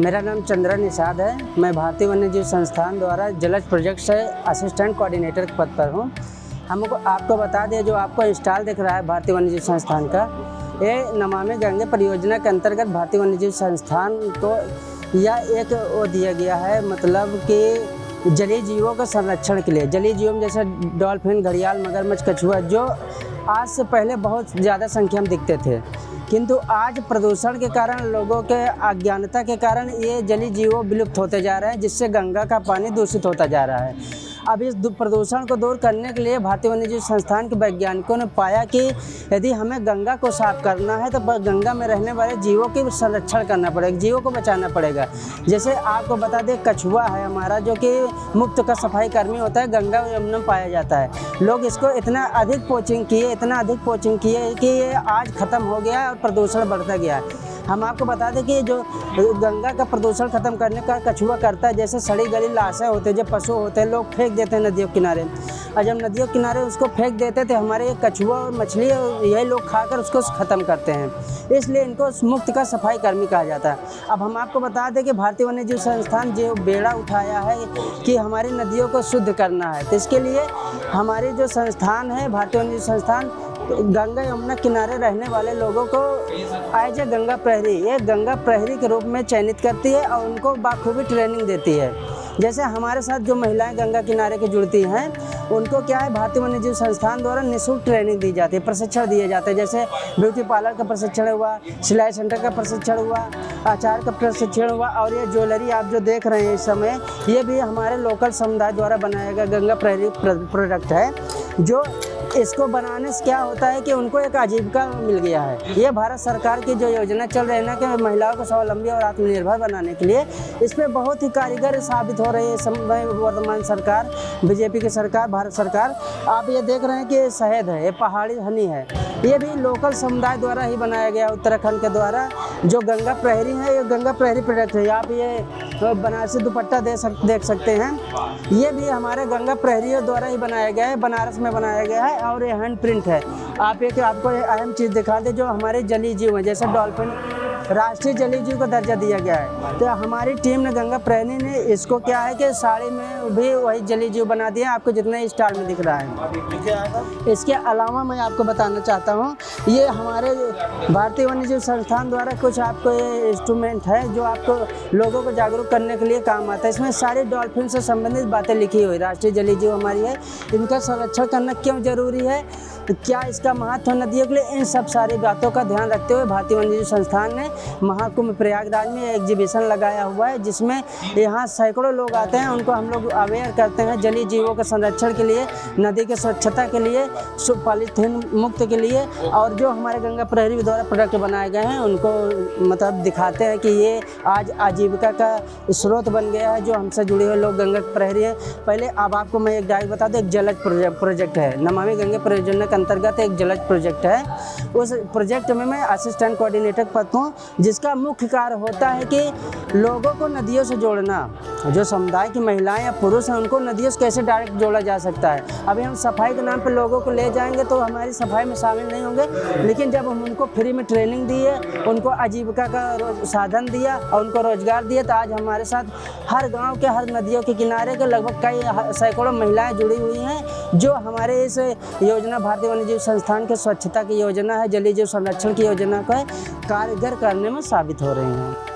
मेरा नाम चंद्रा निषाद है। मैं भारतीय वन्यजीव संस्थान द्वारा जलज प्रोजेक्ट से असिस्टेंट कोऑर्डिनेटर के पद पर हूँ। हमको आपको बता दें, जो आपको इंस्टॉल दिख रहा है भारतीय वन्यजीव संस्थान का, ये नमामि गंगे परियोजना के अंतर्गत भारतीय वन्यजीव संस्थान को यह एक वो दिया गया है, मतलब कि जलीय जीवों के संरक्षण के लिए। जलीय जीवों में जैसे डॉल्फिन, घड़ियाल, मगरमच्छ, कछुआ, जो आज से पहले बहुत ज़्यादा संख्या में दिखते थे, किंतु आज प्रदूषण के कारण, लोगों के अज्ञानता के कारण ये जलीय जीवों विलुप्त होते जा रहे हैं, जिससे गंगा का पानी दूषित होता जा रहा है। अब इस प्रदूषण को दूर करने के लिए भारतीय वन्यजीव संस्थान के वैज्ञानिकों ने पाया कि यदि हमें गंगा को साफ करना है तो गंगा में रहने वाले जीवों के संरक्षण करना पड़ेगा, जीवों को बचाना पड़ेगा। जैसे आपको बता दें, कछुआ है हमारा, जो कि मुफ्त का सफाई कर्मी होता है, गंगा यमुना में पाया जाता है। लोग इसको इतना अधिक पोचिंग किए कि ये आज ख़त्म हो गया और प्रदूषण बढ़ता गया है। हम आपको बता दें कि जो गंगा का प्रदूषण खत्म करने का कछुआ करता है, जैसे सड़ी गली लाशें होते हैं, जो पशु होते हैं, लोग फेंक देते हैं नदियों किनारे, और जब नदियों किनारे उसको फेंक देते थे, हमारे ये कछुआ और मछली यही लोग खाकर उसको ख़त्म करते हैं, इसलिए इनको मुफ्त का सफाई कर्मी कहा जाता है। अब हम आपको बता दें कि भारतीय वन्यजीव संस्थान जो बेड़ा उठाया है कि हमारी नदियों को शुद्ध करना है, तो इसके लिए हमारी जो संस्थान है भारतीय वन्यजीव संस्थान, गंगा यमुना किनारे रहने वाले लोगों को एज ए गंगा प्रहरी, ये गंगा प्रहरी के रूप में चयनित करती है और उनको बाखूबी ट्रेनिंग देती है। जैसे हमारे साथ जो महिलाएं गंगा किनारे के जुड़ती हैं, उनको क्या है, भारतीय वन्यजीव संस्थान द्वारा निःशुल्क ट्रेनिंग दी जाती है, प्रशिक्षण दिए जाते हैं। जैसे ब्यूटी पार्लर का प्रशिक्षण हुआ, सिलाई सेंटर का प्रशिक्षण हुआ, आचार का प्रशिक्षण हुआ, और ये ज्वेलरी आप जो देख रहे हैं इस समय, ये भी हमारे लोकल समुदाय द्वारा बनाया गया गंगा प्रहरी प्रोडक्ट है। जो इसको बनाने से क्या होता है कि उनको एक आजीविका मिल गया है। ये भारत सरकार की जो योजना चल रही है ना, कि महिलाओं को स्वावलंबी और आत्मनिर्भर बनाने के लिए, इस पर बहुत ही कारीगर साबित हो रही है वर्तमान सरकार, बीजेपी की सरकार, भारत सरकार। आप ये देख रहे हैं कि ये शहद है, ये पहाड़ी हनी है, ये भी लोकल समुदाय द्वारा ही बनाया गया, उत्तराखंड के द्वारा। जो गंगा प्रहरी है, ये गंगा प्रहरी प्रोडक्ट है। आप ये बनारसी दुपट्टा देख सकते हैं, ये भी हमारे गंगा प्रहरियों द्वारा ही बनाया गया है, बनारस में बनाया गया है, और ये हैंड प्रिंट है। आपको अहम चीज़ दिखा दें, जो हमारे जलीय जीव हैं, जैसे डॉल्फिन राष्ट्रीय जलीय जीव का दर्जा दिया गया है, तो हमारी टीम ने, गंगा प्रहरी ने, इसको क्या है कि साड़ी में भी वही जलीय जीव बना दिया, आपको जितने स्टाइल में दिख रहा है। इसके अलावा मैं आपको बताना चाहता हूँ, ये हमारे भारतीय वन्यजीव संस्थान द्वारा कुछ आपको ये इंस्ट्रूमेंट है, जो आपको लोगों को जागरूक करने के लिए काम आता है। इसमें सारी डॉल्फिन से संबंधित बातें लिखी हुई, राष्ट्रीय जलीय जीव हमारी है, इनका संरक्षण करना क्यों जरूरी है, क्या इसका महत्व नदियों के लिए, इन सब सारी बातों का ध्यान रखते हुए भारतीय वन्यजीव संस्थान ने महाकुंभ प्रयागराज में एग्जीबिशन लगाया हुआ है, जिसमें यहाँ सैकड़ों लोग आते हैं। उनको हम लोग अवेयर करते हैं जलीय जीवों के संरक्षण के लिए, नदी के स्वच्छता के लिए, पॉलीथीन मुक्त के लिए, और जो हमारे गंगा प्रहरी द्वारा प्रोडक्ट बनाए गए हैं उनको मतलब दिखाते हैं कि ये आज आजीविका का स्रोत बन गया है। जो हमसे जुड़े हुए लोग गंगा प्रहरी है। पहले अब आपको मैं एक डायरेक्ट बता दूं, एक जलज प्रोजेक्ट है, नमामि गंगे परियोजना के अंतर्गत एक जलज प्रोजेक्ट है। उस प्रोजेक्ट में मैं असिस्टेंट कोऑर्डिनेटर पद हूँ, जिसका मुख्य कार्य होता है कि लोगों को नदियों से जोड़ना। जो समुदाय की महिलाएं या पुरुष हैं, उनको नदियों से कैसे डायरेक्ट जोड़ा जा सकता है। अभी हम सफाई के नाम पर लोगों को ले जाएंगे तो हमारी सफाई में शामिल नहीं होंगे, लेकिन जब हम उनको फ्री में ट्रेनिंग दी है, उनको आजीविका का साधन दिया और उनको रोजगार दिया, तो आज हमारे साथ हर गाँव के, हर नदियों के किनारे के लगभग कई सैकड़ों महिलाएँ जुड़ी हुई हैं, जो हमारे इस योजना, भारतीय वन्यजीव संस्थान के स्वच्छता की योजना है, जलीय जीव संरक्षण की योजना को कारगर करने में साबित हो रहे हैं।